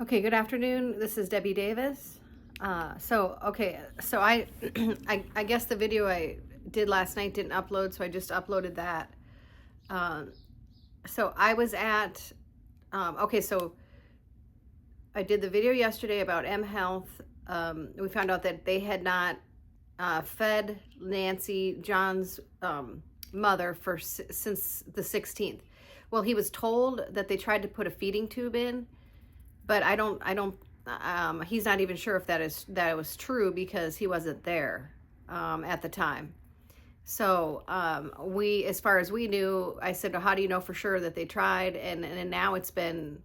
Okay, good afternoon. This is Debbie Davis. So I, I guess the video I did last night didn't upload, so I just uploaded that. Um, so I was at, so I did the video yesterday about M Health. We found out that they had not fed Nancy, John's mother, since the 16th. Well, he was told that they tried to put a feeding tube in, but he's not even sure if that was true because he wasn't there at the time. So as far as we knew, I said, how do you know for sure that they tried? And now it's been,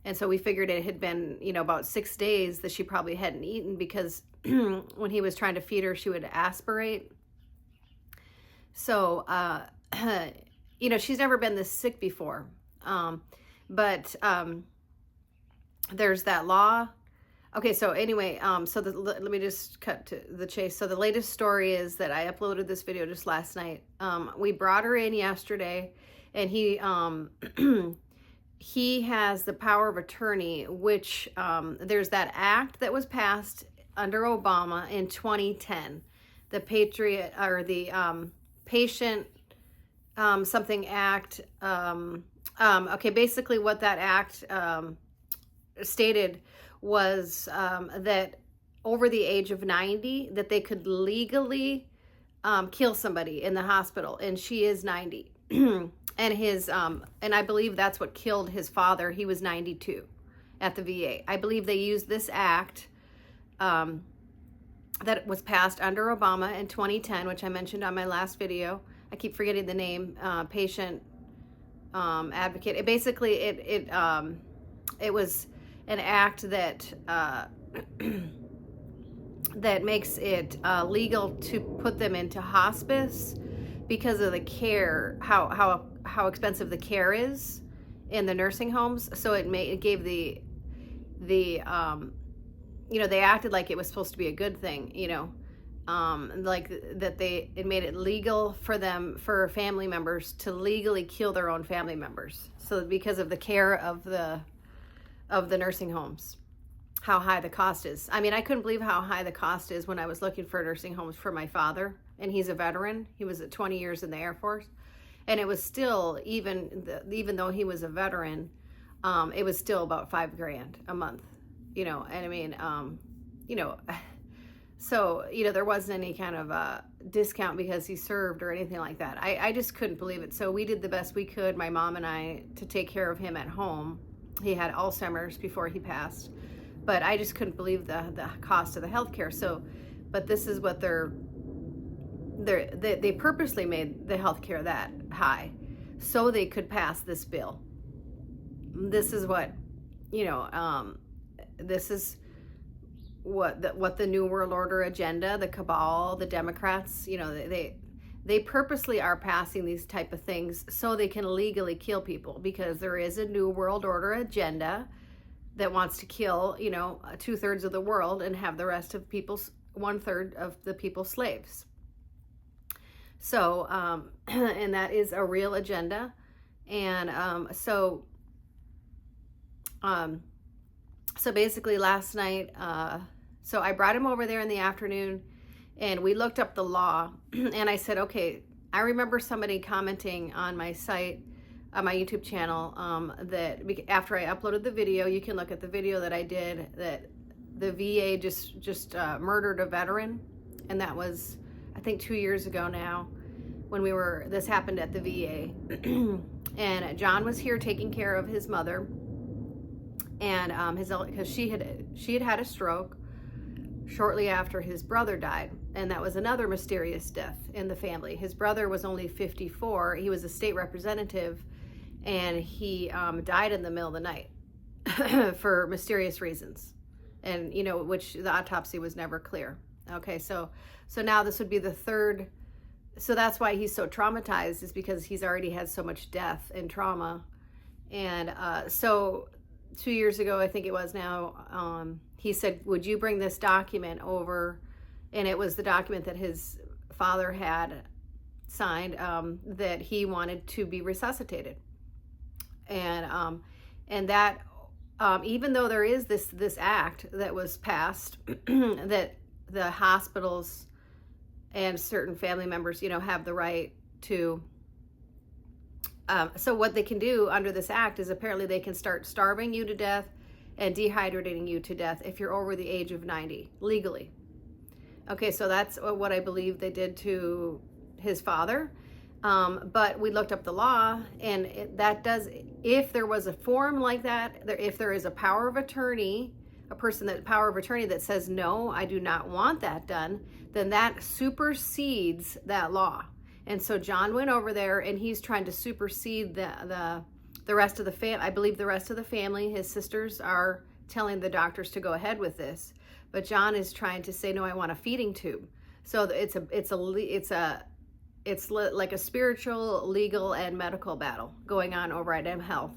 and so we figured it had been, about 6 days that she probably hadn't eaten because when he was trying to feed her, she would aspirate. So, she's never been this sick before. But there's that law. Okay, so anyway, let me just cut to the chase. So the latest story is that I uploaded this video just last night. We brought her in yesterday, and he he has the power of attorney, which there's that act that was passed under Obama in 2010, the Patriot or the Patient something Act. Okay, basically what that act stated was that over the age of 90 that they could legally kill somebody in the hospital, and she is 90. And his and I believe that's what killed his father. He was 92 at the VA. I believe they used this act that was passed under Obama in 2010, which I mentioned on my last video. I keep forgetting the name, patient advocate. It was an act that that makes it legal to put them into hospice because of the care, how expensive the care is in the nursing homes. So it gave the they acted like it was supposed to be a good thing, like that it made it legal for family members to legally kill their own family members. So because of the care of the nursing homes, how high the cost is. I mean, I couldn't believe how high the cost is when I was looking for nursing homes for my father, and he's a veteran. He was at 20 years in the Air Force, and it was still, even though he was a veteran, it was still about $5,000 a month, and I mean, so there wasn't any kind of discount because he served or anything like that. I just couldn't believe it. So we did the best we could, my mom and I, to take care of him at home. He had Alzheimer's before he passed, but I just couldn't believe the cost of the healthcare. So, but this is what they purposely made the healthcare that high so they could pass this bill. This is what, this is what the New World Order agenda, the cabal, the Democrats, they purposely are passing these type of things so they can legally kill people, because there is a New World Order agenda that wants to kill, 2/3 of the world and have the rest of people's 1/3 of the people slaves. So, and that is a real agenda. And so basically last night, so I brought him over there in the afternoon, and we looked up the law. And I said, okay, I remember somebody commenting on my site, on my YouTube channel, that after I uploaded the video, you can look at the video that I did, that the VA just murdered a veteran. And that was, I think, 2 years ago now, when this happened at the VA. And John was here taking care of his mother, and because she had had a stroke shortly after his brother died, and that was another mysterious death in the family. His brother was only 54. He was a state representative, and he died in the middle of the night for mysterious reasons, and which the autopsy was never clear. Okay, so now this would be the third. So that's why he's so traumatized, is because he's already had so much death and trauma. And so 2 years ago, I think it was now, he said, would you bring this document over? And it was the document that his father had signed, that he wanted to be resuscitated. And that even though there is this act that was passed that the hospitals and certain family members, have the right to. So what they can do under this act is apparently they can start starving you to death and dehydrating you to death if you're over the age of 90 legally. Okay, so that's what I believe they did to his father. But we looked up the law, and that does, if there was a form like that, if there is a power of attorney, power of attorney that says, no, I do not want that done, then that supersedes that law. And so John went over there, and he's trying to supersede the rest of the family. I believe the rest of the family, his sisters, are telling the doctors to go ahead with this, but John is trying to say, no, I want a feeding tube. So it's like a spiritual, legal, and medical battle going on over at M Health.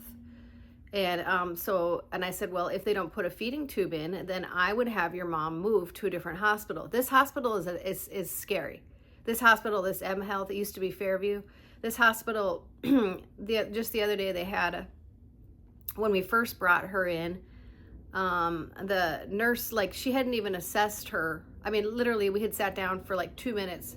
And and I said, well, if they don't put a feeding tube in, then I would have your mom move to a different hospital. This hospital is scary. This hospital, this M Health, it used to be Fairview. This hospital, just the other day they had, when we first brought her in, the nurse, like, she hadn't even assessed her. I mean, literally, we had sat down for like 2 minutes,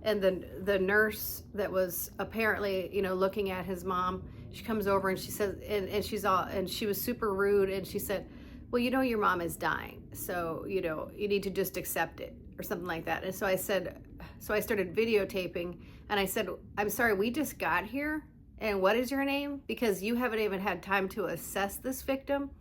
and the nurse that was apparently, looking at his mom, she comes over and she says, and she was super rude, and she said, well, your mom is dying, so, you need to just accept it, or something like that. And so I started videotaping, and I said, I'm sorry, we just got here, and what is your name? Because you haven't even had time to assess this patient.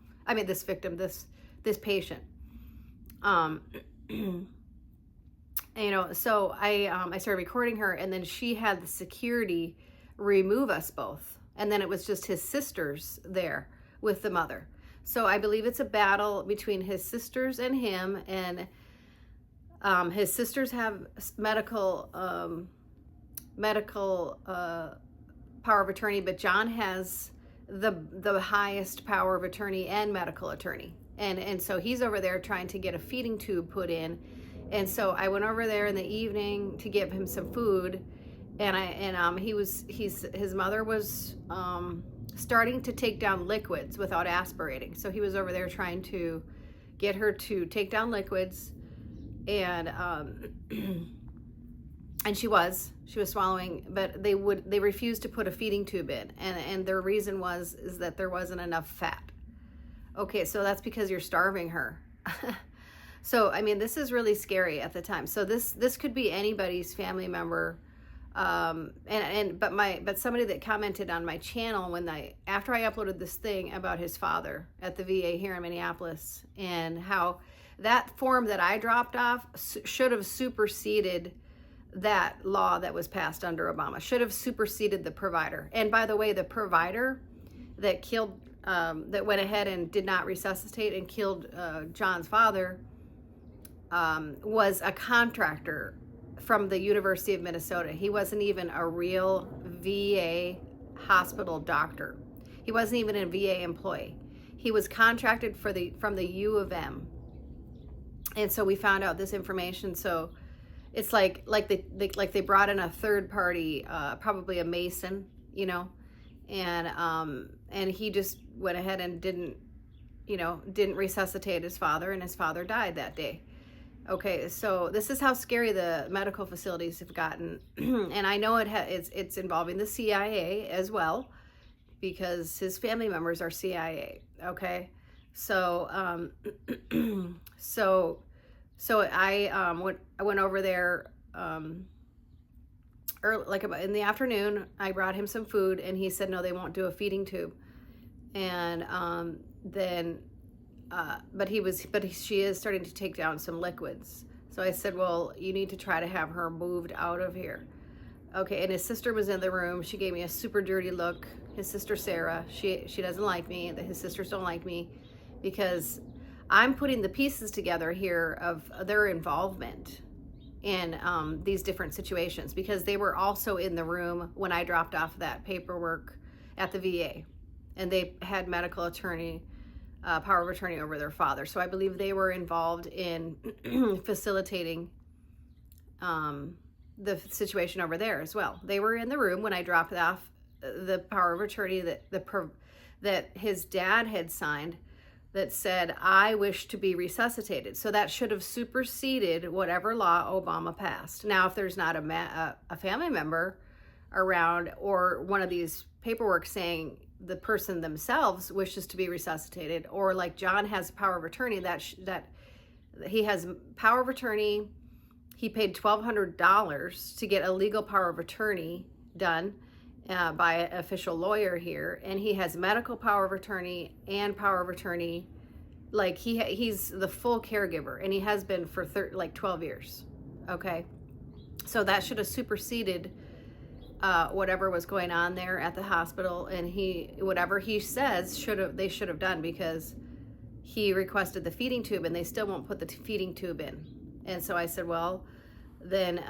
So I started recording her, and then she had the security remove us both. And then it was just his sisters there with the mother. So I believe it's a battle between his sisters and him, and his sisters have medical power of attorney, but John has the highest power of attorney and medical attorney. And so he's over there trying to get a feeding tube put in. And so I went over there in the evening to give him some food, and his mother was starting to take down liquids without aspirating. So he was over there trying to get her to take down liquids, and and she was swallowing, but they refused to put a feeding tube in, and their reason is that there wasn't enough fat. Okay, so that's because you're starving her. So I mean, this is really scary at the time. So this could be anybody's family member, but somebody that commented on my channel after I uploaded this thing about his father at the VA here in Minneapolis, and how that form that I dropped off should have superseded that law that was passed under Obama, should have superseded the provider. And by the way, the provider that killed, that went ahead and did not resuscitate and killed John's father, was a contractor from the University of Minnesota. He wasn't even a real VA hospital doctor. He wasn't even a VA employee. He was contracted from the U of M. And so we found out this information. So it's like they brought in a third party, probably a Mason, and he just went ahead and didn't resuscitate his father, and his father died that day. Okay, so this is how scary the medical facilities have gotten. And I know it's involving the CIA as well, because his family members are CIA. Okay, so I went over there early, in the afternoon. I brought him some food, and he said no, they won't do a feeding tube. And she is starting to take down some liquids. So I said, well, you need to try to have her moved out of here. Okay, and his sister was in the room. She gave me a super dirty look. His sister Sarah, she doesn't like me. His sisters don't like me, because I'm putting the pieces together here of their involvement in these different situations, because they were also in the room when I dropped off that paperwork at the VA, and they had medical attorney, power of attorney over their father. So I believe they were involved in facilitating the situation over there as well. They were in the room when I dropped off the power of attorney that his dad had signed that said, I wish to be resuscitated. So that should have superseded whatever law Obama passed. Now, if there's not a family member around, or one of these paperwork saying the person themselves wishes to be resuscitated, or like John has power of attorney, that he has power of attorney. He paid $1,200 to get a legal power of attorney done by an official lawyer here, and he has medical power of attorney and power of attorney. Like he's the full caregiver, and he has been for 12 years. Okay, so that should have superseded whatever was going on there at the hospital, and whatever he says they should have done, because he requested the feeding tube and they still won't put the feeding tube in. And so I said, well, then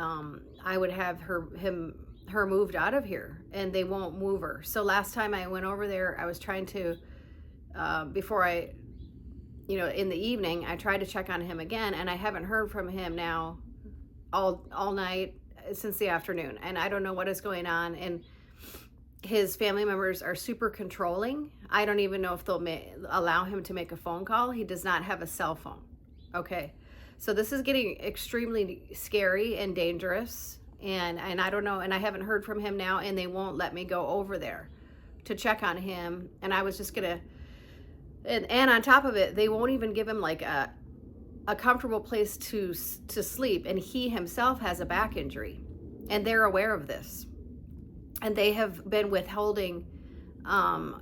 I would have her moved out of here, and they won't move her. So last time I went over there, I was trying to, before I, in the evening, I tried to check on him again, and I haven't heard from him now all night since the afternoon, and I don't know what is going on. And his family members are super controlling. I don't even know if they'll allow him to make a phone call. He does not have a cell phone. Okay, so this is getting extremely scary and dangerous, and I don't know, and I haven't heard from him now, and they won't let me go over there to check on him. And I was just gonna, and on top of it, they won't even give him like a comfortable place to sleep, and he himself has a back injury, and they're aware of this, and they have been withholding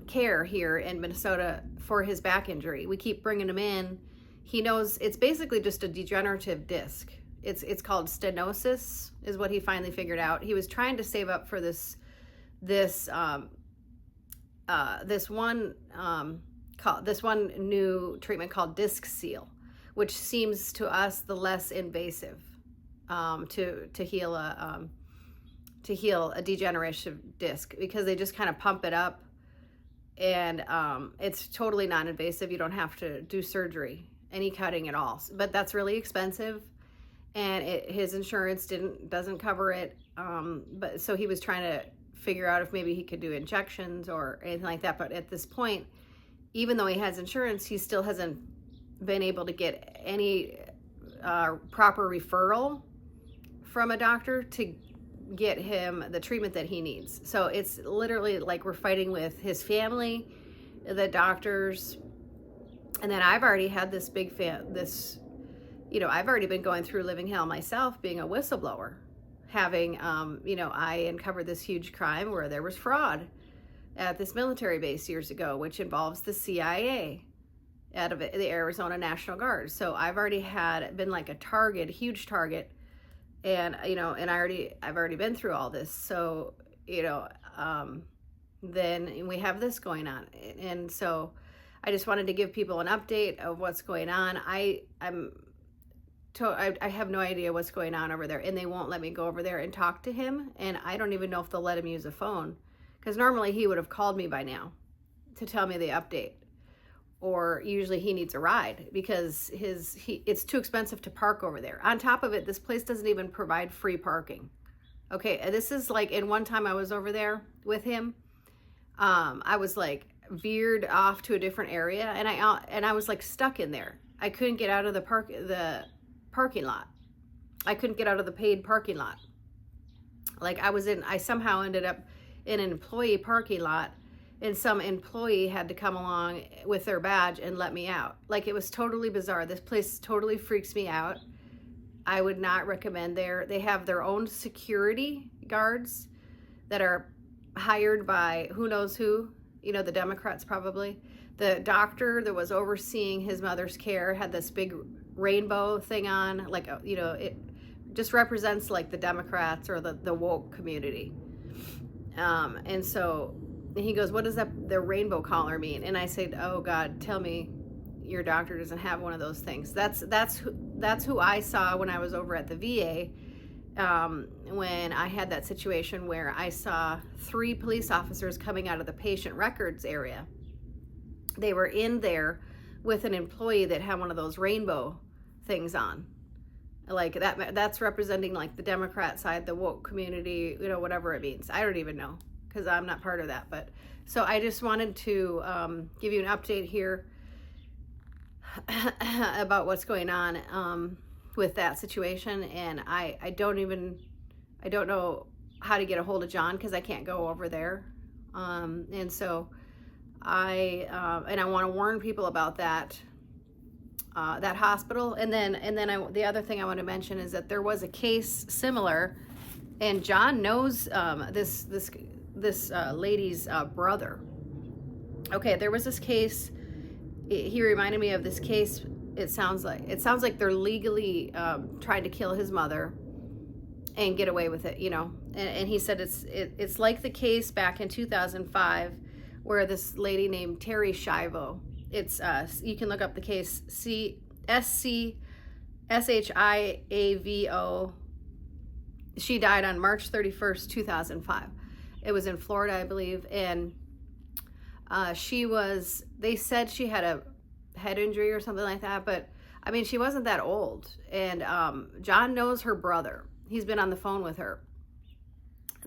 care here in Minnesota for his back injury. We keep bringing him in. He knows it's basically just a degenerative disc. It's called stenosis, is what he finally figured out. He was trying to save up for this one new treatment called disc seal, which seems to us the less invasive to heal a degenerative disc, because they just kind of pump it up, and it's totally non-invasive. You don't have to do surgery, any cutting at all. But that's really expensive, and his insurance doesn't cover it. But so he was trying to figure out if maybe he could do injections or anything like that. But at this point, even though he has insurance, he still hasn't been able to get any proper referral from a doctor to get him the treatment that he needs. So it's literally like we're fighting with his family, the doctors, and then I've already had this I've already been going through living hell myself, being a whistleblower, having, I uncovered this huge crime where there was fraud at this military base years ago, which involves the CIA out of the Arizona National Guard. So I've already been like a huge target, and I've already been through all this. So then we have this going on, and so I just wanted to give people an update of what's going on. I have no idea what's going on over there, and they won't let me go over there and talk to him, and I don't even know if they'll let him use a phone, because normally he would have called me by now to tell me the update, or usually he needs a ride, because it's too expensive to park over there. On top of it, this place doesn't even provide free parking. Okay, this is like, in one time I was over there with him, I was like veered off to a different area, and I was like stuck in there. I couldn't get out of the parking lot. I couldn't get out of the paid parking lot. Like I somehow ended up in an employee parking lot, and some employee had to come along with their badge and let me out. Like, it was totally bizarre. This place totally freaks me out. I would not recommend there. They have their own security guards that are hired by who knows who, the Democrats probably. The doctor that was overseeing his mother's care had this big rainbow thing on, like, it just represents like the Democrats or the woke community. And so he goes, what does the rainbow collar mean? And I said, oh God, tell me your doctor doesn't have one of those things. That's who I saw when I was over at the VA, when I had that situation where I saw 3 police officers coming out of the patient records area. They were in there with an employee that had one of those rainbow things on. Like that's representing like the Democrat side, the woke community, whatever it means. I don't even know, because I'm not part of that. But so I just wanted to give you an update here. about what's going on with that situation, and I don't know how to get a hold of John because I can't go over there, and so I want to warn people about that hospital. And then the other thing I want to mention is that there was a case similar, and John knows this lady's brother. Okay, there was this case. He reminded me of this case. It sounds like they're legally trying to kill his mother and get away with it, you know. And he said it's like the case back in 2005 where this lady named Terri Shiavo. It's you can look up the case, Shiavo. She died on March 31st, 2005. It was in Florida, I believe, and they said she had a head injury or something like that, but I mean, she wasn't that old. And John knows her brother. He's been on the phone with her.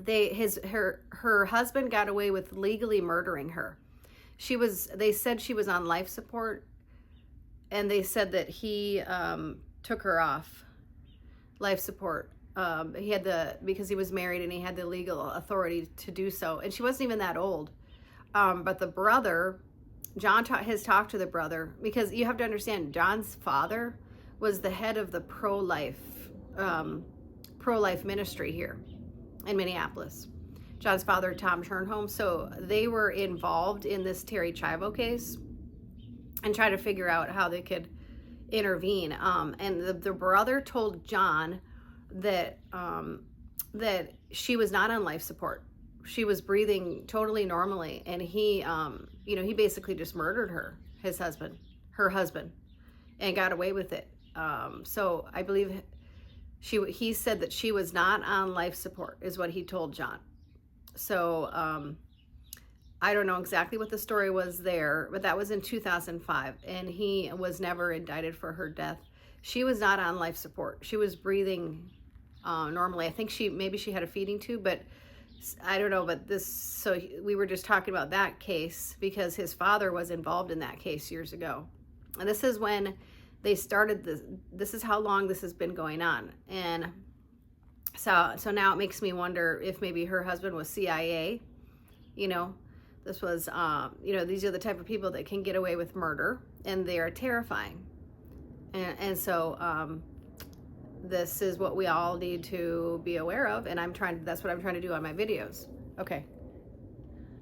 Her husband got away with legally murdering her. They said she was on life support, and they said that he took her off life support. Because he was married and he had the legal authority to do so. And she wasn't even that old. But the brother, John has talked to the brother, because you have to understand, John's father was the head of the pro-life ministry here in Minneapolis. John's father, Tom Turnholm. So they were involved in this Terri Shiavo case and try to figure out how they could intervene. And the brother told John that she was not on life support. She was breathing totally normally, and he basically just murdered her husband, and got away with it. So I believe he said that she was not on life support, is what he told John. So I don't know exactly what the story was there, but that was in 2005, and he was never indicted for her death. She was not on life support. She was breathing normally. I think maybe she had a feeding tube, but I don't know. But we were just talking about that case because his father was involved in that case years ago. And this is when they started this is how long this has been going on. And so now it makes me wonder if maybe her husband was CIA. You know, this was, these are the type of people that can get away with murder, and they are terrifying. And so this is what we all need to be aware of, and that's what I'm trying to do on my videos. Okay.